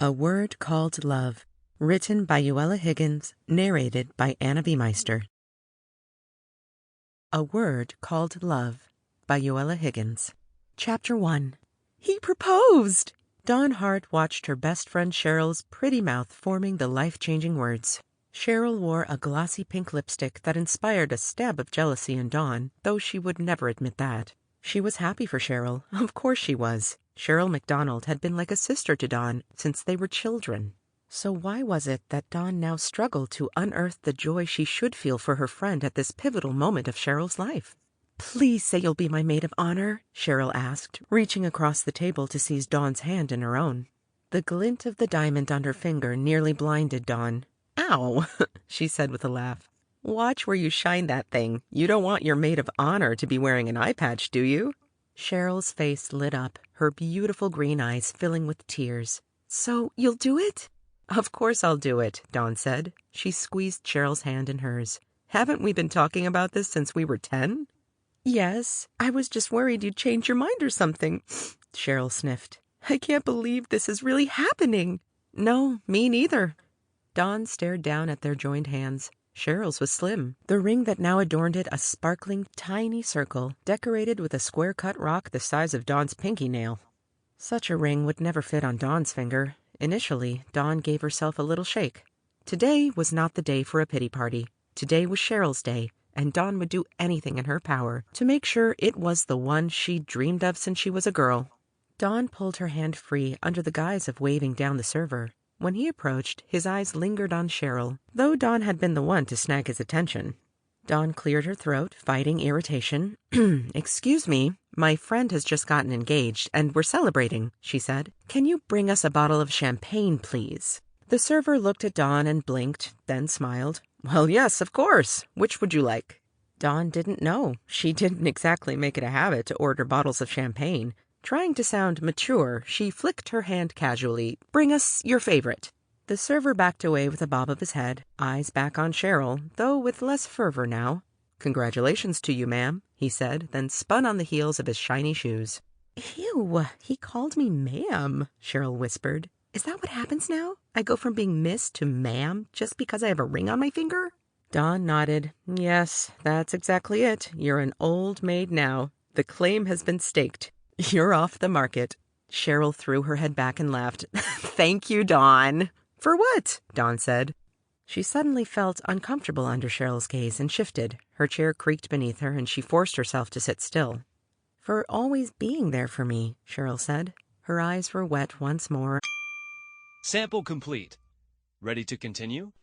A Word Called Love, written by Yuella Higgins, narrated by Viemeister. A Word Called Love by Yuella Higgins. Chapter 1. He proposed! Dawn Hart watched her best friend Cheryl's pretty mouth forming the life-changing words. Cheryl wore a glossy pink lipstick that inspired a stab of jealousy in Dawn, though she would never admit that. She was happy for Cheryl. Of course she was. Cheryl MacDonald had been like a sister to Dawn since they were children. So why was it that Dawn now struggled to unearth the joy she should feel for her friend at this pivotal moment of Cheryl's life? "Please say you'll be my maid of honor," Cheryl asked, reaching across the table to seize Dawn's hand in her own. The glint of the diamond on her finger nearly blinded Dawn. "Ow," she said with a laugh. "Watch where you shine that thing. You don't want your maid of honor to be wearing an eye patch, do you?" Cheryl's face lit up, her beautiful green eyes filling with tears. "So you'll do it?" "Of course I'll do it," Dawn said. She squeezed Cheryl's hand in hers. "Haven't we been talking about this since we were 10? "Yes, I was just worried you'd change your mind or something," Cheryl sniffed. "I can't believe this is really happening." "No, me neither." Dawn stared down at their joined hands. Cheryl's was slim, the ring that now adorned it a sparkling, tiny circle, decorated with a square-cut rock the size of Dawn's pinky nail. Such a ring would never fit on Dawn's finger. Initially, Dawn gave herself a little shake. Today was not the day for a pity party. Today was Cheryl's day, and Dawn would do anything in her power to make sure it was the one she'd dreamed of since she was a girl. Dawn pulled her hand free under the guise of waving down the server. When he approached, his eyes lingered on Cheryl, though Dawn had been the one to snag his attention. Dawn cleared her throat, fighting irritation. "Excuse me, my friend has just gotten engaged, and we're celebrating," she said. "Can you bring us a bottle of champagne, please?" The server looked at Dawn and blinked, then smiled. "Well, yes, of course. Which would you like?" Dawn didn't know. She didn't exactly make it a habit to order bottles of champagne. Trying to sound mature, she flicked her hand casually. "Bring us your favorite." The server backed away with a bob of his head, eyes back on Cheryl, though with less fervor now. "Congratulations to you, ma'am," he said, then spun on the heels of his shiny shoes. "Ew, he called me ma'am," Cheryl whispered. "Is that what happens now? I go from being miss to ma'am just because I have a ring on my finger?" Dawn nodded. "Yes, that's exactly it. You're an old maid now. The claim has been staked. You're off the market." Cheryl threw her head back and laughed. "Thank you, Dawn." "For what?" Dawn said. She suddenly felt uncomfortable under Cheryl's gaze and shifted. Her chair creaked beneath her, and she forced herself to sit still. "For always being there for me," Cheryl said. Her eyes were wet once more. Sample complete. Ready to continue?